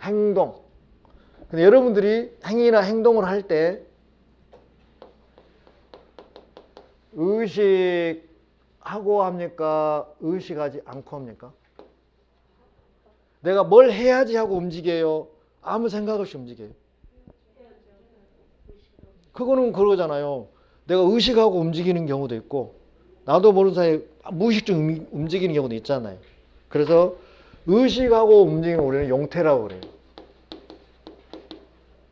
행동. 근데 여러분들이 행위나 행동을 할 때 의식하고 합니까? 의식하지 않고 합니까? 내가 뭘 해야지 하고 움직여요? 아무 생각 없이 움직여요? 그거는 그러잖아요. 내가 의식하고 움직이는 경우도 있고, 나도 모르는 사이에 무의식적 움직이는 경우도 있잖아요. 그래서 의식하고 움직이는 우리는 용태라고 그래요.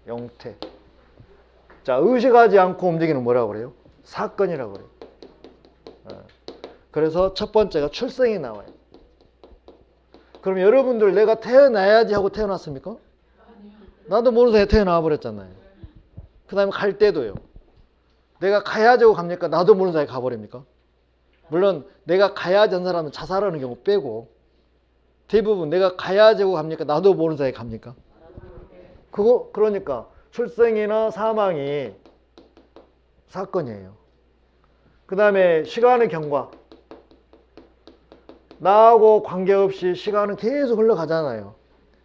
용태. 자, 의식하지 않고 움직이는 뭐라고 그래요? 사건이라고 그래요. 그래서 첫 번째가 출생이 나와요. 그럼 여러분들 내가 태어나야지 하고 태어났습니까? 나도 모르는 사이에 태어나 버렸잖아요. 그 다음에 갈 때도요. 내가 가야지 하고 갑니까? 나도 모르는 사이에 가버립니까? 물론 내가 가야지 한 사람은 자살하는 경우 빼고 대부분 내가 가야지 하고 갑니까? 나도 모르는 사이에 갑니까? 그러니까 출생이나 사망이 사건이에요. 그 다음에 시간의 경과. 나하고 관계없이 시간은 계속 흘러가잖아요.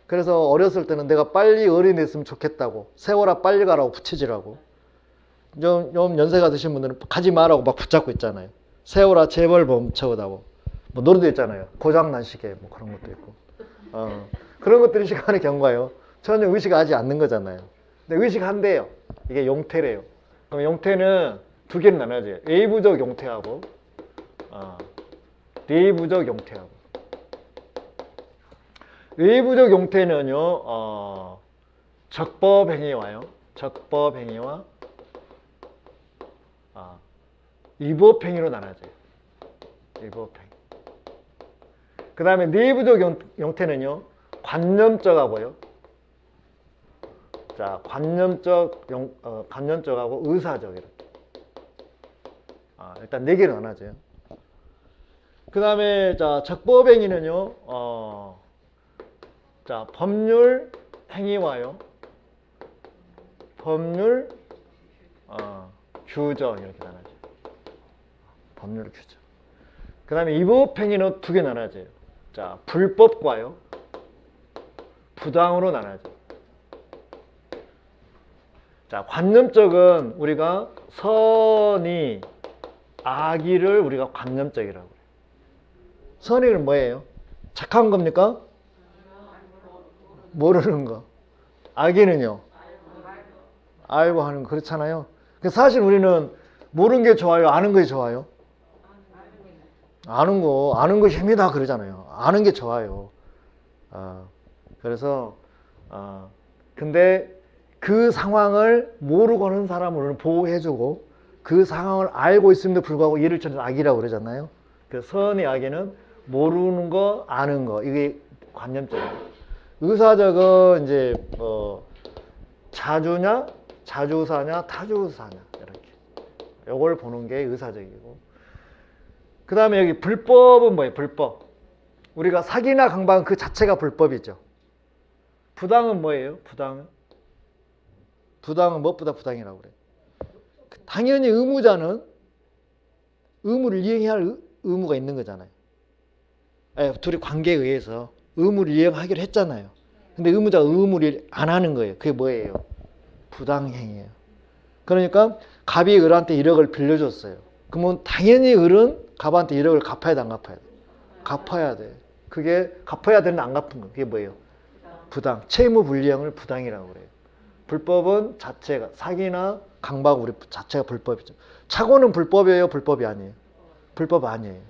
그래서 어렸을 때는 내가 빨리 어른이 됐으면 좋겠다고, 세월아 빨리 가라고 부채질하고, 좀 연세가 드신 분들은 가지 마라고 막 붙잡고 있잖아요. 세월아 제발 멈춰다고. 뭐 노래도 있잖아요. 고장난 시계 뭐 그런 것도 있고. 그런 것들이 시간의 경과예요. 전혀 의식하지 않는 거잖아요. 근데 의식한대요. 이게 용태래요. 그럼 용태는 두 개로 나눠져요. A부적 용태하고 D부적 용태하고. A부적 용태는요, 적법행위와요. 적법행위와 위법행위로 나눠져요. 위법행위. 그 다음에 내부적 용태는요, 관념적하고요. 자, 관념적하고 의사적 이렇게. 일단 네 개로 나눠져요. 그 다음에 자, 적법행위는요, 자, 법률 행위와요. 법률 규정 이렇게 나눠져요. 법률 규정. 그 다음에 위법행위는 두 개 나눠져요. 자, 불법과요. 부당으로 나눠져요. 자, 관념적은 우리가 선이 악의를 우리가 관념적이라고 해요. 선의는 뭐예요? 착한 겁니까? 모르는 거. 악의는요? 알고 하는 거. 그렇잖아요. 사실 우리는 모르는 게 좋아요? 아는 게 좋아요? 아는 거 힘이다 그러잖아요. 아는 게 좋아요. 그래서 근데 그 상황을 모르고 하는 사람을 보호해주고 그 상황을 알고 있음에도 불구하고 이를 저는 악이라고 그러잖아요. 그 선의 악에는 모르는 거, 아는 거, 이게 관념점이에요. 의사적은 이제 자주냐, 자주사냐, 타주사냐 이렇게. 요걸 보는 게 의사적이고. 그 다음에 여기 불법은 뭐예요? 불법. 우리가 사기나 강박 그 자체가 불법이죠. 부당은 뭐예요? 부당은? 부당은 무엇보다 부당이라고 그래요. 당연히 의무자는 의무를 이행해야 할 의무가 있는 거잖아요. 둘이 관계에 의해서 의무를 이행하기로 했잖아요. 근데 의무자가 의무를 안 하는 거예요. 그게 뭐예요? 부당행위예요. 그러니까 갑이 을한테 1억을 빌려줬어요. 그러면 당연히 을은 갑한테 1억을 갚아야 돼, 안 갚아야 돼? 갚아야 돼. 그게 갚아야 되는데 안 갚은 거. 그게 뭐예요? 부당. 채무 불이행을 부당이라고 그래요. 불법은 자체가 사기나 강박 우리 자체가 불법이죠. 착오는 불법이에요, 불법이 아니에요? 불법 아니에요.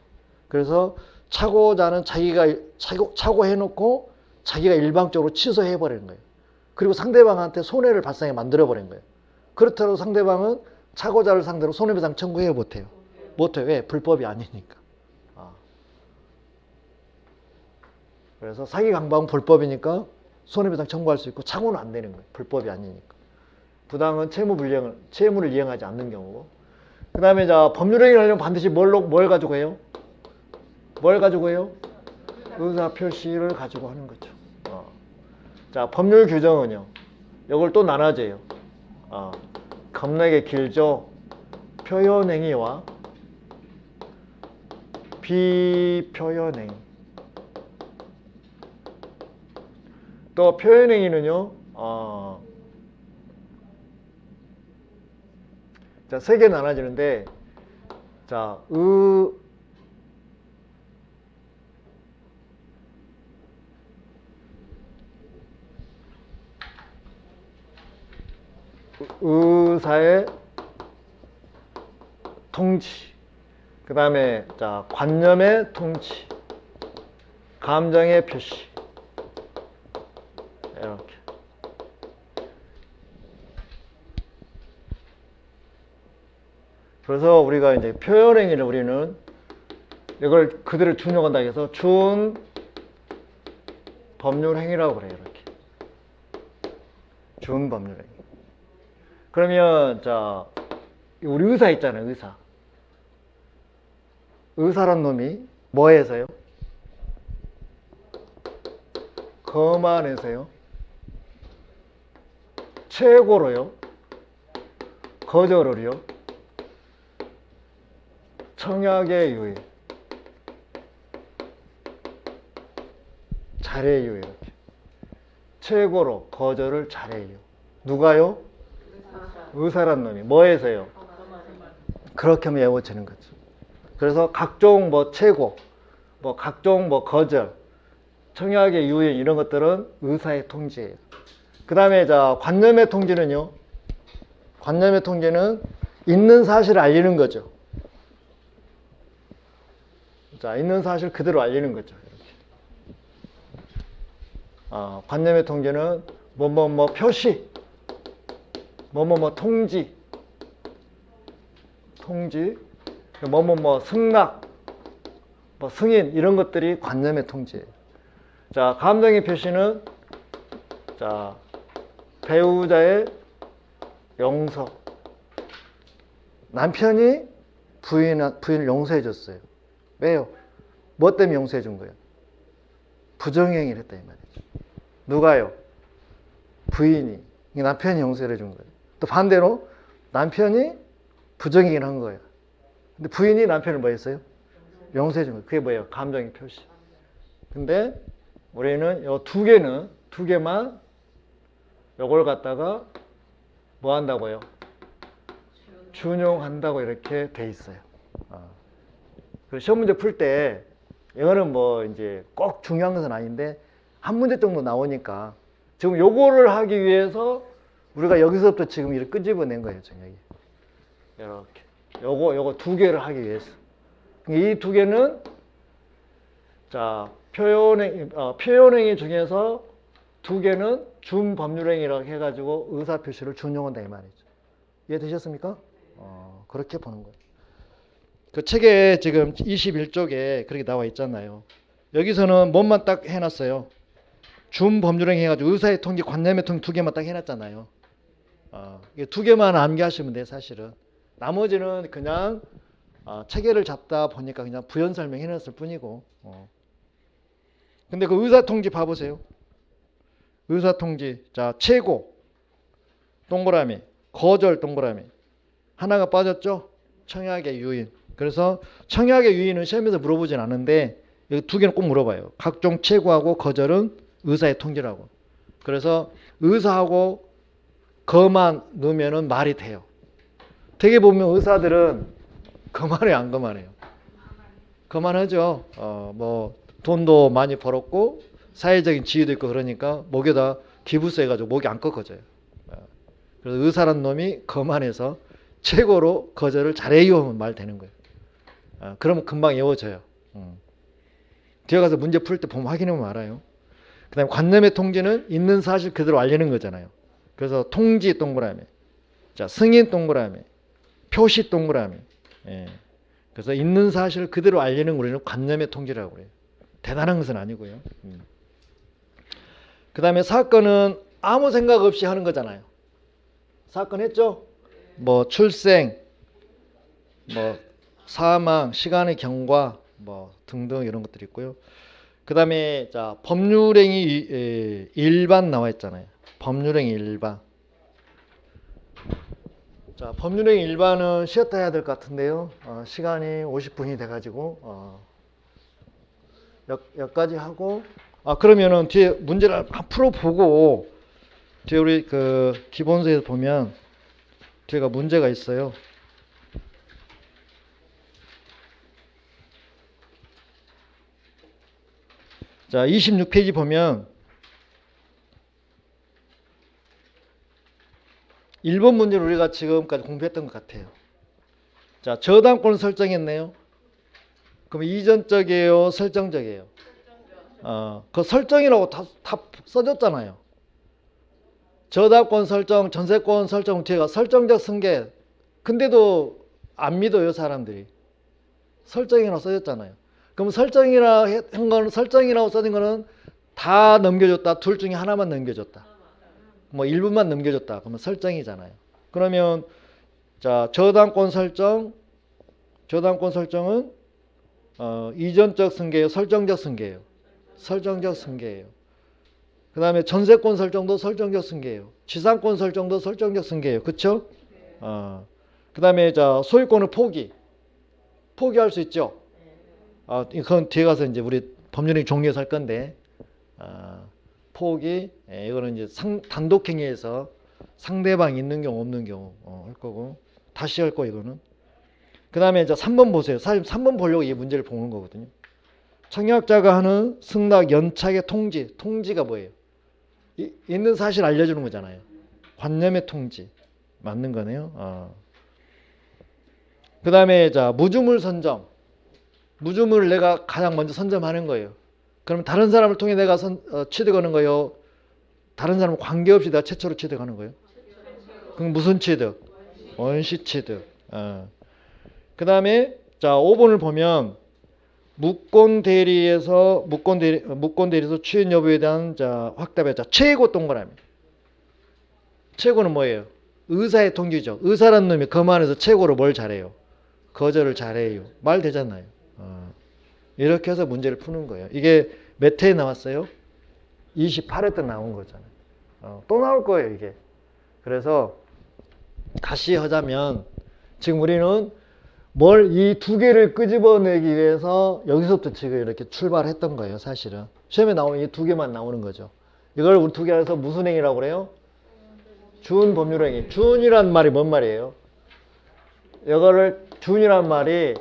그래서 착오자는 자기가 착오해놓고 자기가 일방적으로 취소해버리는 거예요. 그리고 상대방한테 손해를 발생해 만들어버린 거예요. 그렇다고 상대방은 착오자를 상대로 손해배상 청구해요, 못해요? 못해요. 왜? 불법이 아니니까. 그래서 사기 강박은 불법이니까 손해배상 청구할 수 있고 착오는 안 되는 거예요. 불법이 아니니까. 부당은 채무를 이행하지 않는 경우고. 그 다음에 자 법률행위를 하려면 반드시 뭘 가지고 해요? 뭘 가지고 해요? 의사표시를 가지고 하는 거죠. 자 법률 규정은요. 이걸 또 나눠져요. 겁나게 길죠. 표현행위와 비표현행위. 또 표현행위는요. 자, 세 개 나눠지는데 자, 의사의 통치, 그 다음에 자 관념의 통치, 감정의 표시, 이렇게. 그래서 우리가 이제 표현행위를 우리는 이걸 그대로 준용한다 해서 준 법률행위라고 그래요. 이렇게 준 법률행위. 그러면 자 우리 의사 있잖아요. 의사. 의사란 놈이 뭐해서요? 거만해서요. 최고로요. 거절을요. 청약의 유예. 잘해요. 이렇게. 최고로 거절을 잘해요. 누가요? 의사란 놈이 뭐해서요? 그렇게 하면 외워지는 거죠. 그래서 각종 뭐 최고, 뭐 각종 뭐 거절, 청약의 유예 이런 것들은 의사의 통제예요. 그 다음에 자 관념의 통제는요. 관념의 통제는 있는 사실을 알리는 거죠. 자 있는 사실 그대로 알리는 거죠. 이렇게. 관념의 통제는 뭐 표시, 뭐 통지, 뭐 승낙, 뭐 승인 이런 것들이 관념의 통제예요. 자 감정의 표시는 자 배우자의 용서. 남편이 부인을 용서해 줬어요. 왜요? 뭐 때문에 용서해 준 거예요? 부정행위를 했다 이 말이죠. 누가요? 부인이. 남편이 용서해 준 거예요. 또 반대로 남편이 부정행위를 한 거예요. 근데 부인이 남편을 뭐 했어요? 용서해 준 거예요. 그게 뭐예요? 감정의 표시. 근데 우리는 요 두 개만 요걸 갖다가 뭐 한다고요? 준용한다고 이렇게 돼 있어요. 그 시험 문제 풀 때 이거는 뭐 이제 꼭 중요한 것은 아닌데 한 문제 정도 나오니까 지금 요거를 하기 위해서 우리가 여기서부터 지금 이렇게 끄집어낸 거예요, 정혁이. 이렇게. 요거 두 개를 하기 위해서. 이 두 개는 자 표현행위 중에서 두 개는 준법률행위라고 해가지고 의사표시를 준용한다 이 말이죠. 이해되셨습니까? 그렇게 보는 거예요. 그 책에 지금 21쪽에 그렇게 나와 있잖아요. 여기서는 뭔만 딱 해놨어요. 준법률행위 해가지고 의사의 통지, 관념의 통지 두 개만 딱 해놨잖아요. 이게 두 개만 암기하시면 돼요, 사실은. 나머지는 그냥 체계를 잡다 보니까 그냥 부연 설명해놨을 뿐이고. 근데 그 의사통지 봐보세요. 의사통지. 자, 최고 동그라미, 거절 동그라미. 하나가 빠졌죠? 청약의 유인. 그래서 청약의 유인은 시험에서 물어보진 않은데 여기 두 개는 꼭 물어봐요. 각종 최고하고 거절은 의사의 통지라고. 그래서 의사하고 거만 넣으면 말이 돼요. 되게 보면 의사들은 거만해요, 안 거만해요? 거만하죠. 뭐 돈도 많이 벌었고 사회적인 지위도 있고 그러니까 목에다 기부세 해가지고 목이 안 꺾어져요. 그래서 의사란 놈이 거만해서 최고로 거절을 잘해요 하면 말 되는 거예요. 그러면 금방 외워져요. 뒤에 가서 문제 풀 때 보면 확인하면 알아요. 그 다음에 관념의 통지는 있는 사실 그대로 알리는 거잖아요. 그래서 통지 동그라미, 자 승인 동그라미, 표시 동그라미. 예. 그래서 있는 사실 그대로 알리는 우리는 관념의 통지라고 그래요. 대단한 것은 아니고요. 그 다음에 사건은 아무 생각 없이 하는 거잖아요. 사건 했죠? 뭐 출생, 뭐 사망, 시간의 경과, 뭐 등등 이런 것들이 있고요. 그 다음에 자 법률행위 일반 나와 있잖아요. 법률행위 일반. 자 법률행위 일반은 쉬었다 해야 될 것 같은데요. 시간이 50분이 돼가지고 여기까지 하고 그러면은 뒤에 문제를 풀어보고 뒤에 우리 그 기본서에서 보면 뒤에가 문제가 있어요. 자 26페이지 보면 1번 문제를 우리가 지금까지 공부했던 것 같아요. 자 저당권 설정했네요. 그럼 이전적이에요, 설정적이에요? 그 설정이라고 다 써줬잖아요. 저당권 설정, 전세권 설정 뒤에가 설정적 승계. 근데도 안 믿어요, 사람들이. 설정이라고 써줬잖아요. 그럼 설정이라 한 거는, 설정이라고 써진 거는 다 넘겨줬다, 둘 중에 하나만 넘겨줬다, 뭐 일부만 넘겨줬다, 그러면 설정이잖아요. 그러면 자 저당권 설정은 이전적 승계예요, 설정적 승계예요? 설정적 승계예요. 그 다음에 전세권 설정도 설정적 승계예요. 지상권 설정도 설정적 승계예요. 그쵸? 그 다음에 자 소유권을 포기할 수 있죠? 이건 뒤에 가서 이제 우리 법률행위 종류에서 할 건데, 포기, 이거는 이제 단독행위에서 상대방이 있는 경우 없는 경우 할 거고, 다시 할 거 이거는. 그 다음에 이제 3번 보세요. 사실 3번 보려고 이 문제를 보는 거거든요. 청약자가 하는 승낙 연착의 통지가 뭐예요? 있는 사실 알려주는 거잖아요. 관념의 통지. 맞는 거네요. 그 다음에 자 무주물 선정. 무주물을 내가 가장 먼저 선점하는 거예요. 그러면 다른 사람을 통해 내가 취득하는 거예요? 다른 사람은 관계없이 내가 최초로 취득하는 거예요? 그럼 무슨 취득? 원시 취득. 그 다음에 자 5번을 보면 무권 대리에서 취득 여부에 대한 자 확답에 자 최고 동그라미. 최고는 뭐예요? 의사의 통지죠. 의사라는 놈이 거만해서 최고로 뭘 잘해요? 거절을 잘해요. 말 되잖아요. 이렇게 해서 문제를 푸는 거예요. 이게 몇 회에 나왔어요? 28회 때 나온 거잖아요. 또 나올 거예요, 이게. 그래서 다시 하자면 지금 우리는 이 두 개를 끄집어내기 위해서 여기서부터 지금 이렇게 출발했던 거예요, 사실은. 시험에 나오면 이 두 개만 나오는 거죠. 이걸 우리 두 개 해서 무슨 행위라고 그래요? 준법률행위. 준이란 말이 뭔 말이에요? 이거를 준이란 말이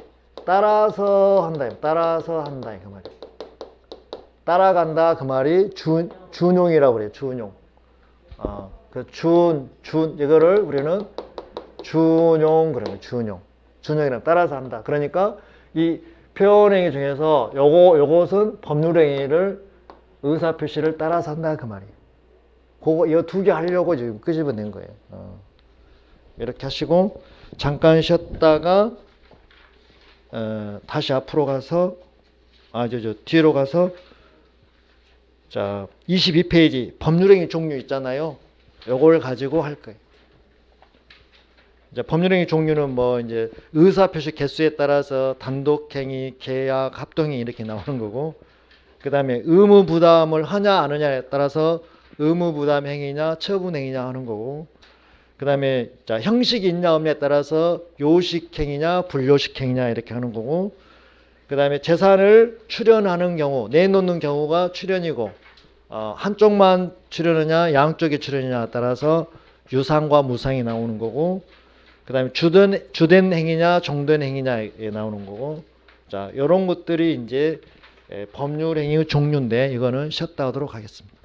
따라서 한다, 그 말이에요. 따라간다, 그 말이 준용이라고 그래요, 준용. 이거를 우리는 준용, 그러면 준용. 준용이랑 따라서 한다. 그러니까 이 표현행위 중에서 요것은 법률행위를 의사표시를 따라서 한다 그 말이에요. 그거 이거 두 개 하려고 지금 끄집어낸 거예요. 이렇게 하시고 잠깐 쉬었다가 다시 앞으로 가서 뒤로 가서 자 22페이지 법률행위 종류 있잖아요. 요걸 가지고 할 거예요. 이제 법률행위 종류는 뭐 이제 의사표시 개수에 따라서 단독행위, 계약, 합동행위 이렇게 나오는 거고, 그 다음에 의무 부담을 하냐 안 하냐에 따라서 의무 부담 행위냐 처분 행위냐 하는 거고, 그 다음에 자 형식이 있냐 없냐에 따라서 요식 행위냐 불요식 행위냐 이렇게 하는 거고, 그 다음에 재산을 출연하는 경우 내놓는 경우가 출연이고, 한쪽만 출연하냐 양쪽이 출연이냐에 따라서 유상과 무상이 나오는 거고, 그 다음에 주된 행위냐 종된 행위냐에 나오는 거고, 자, 요런 것들이 이제 법률 행위의 종류인데 이거는 쉬었다 하도록 하겠습니다.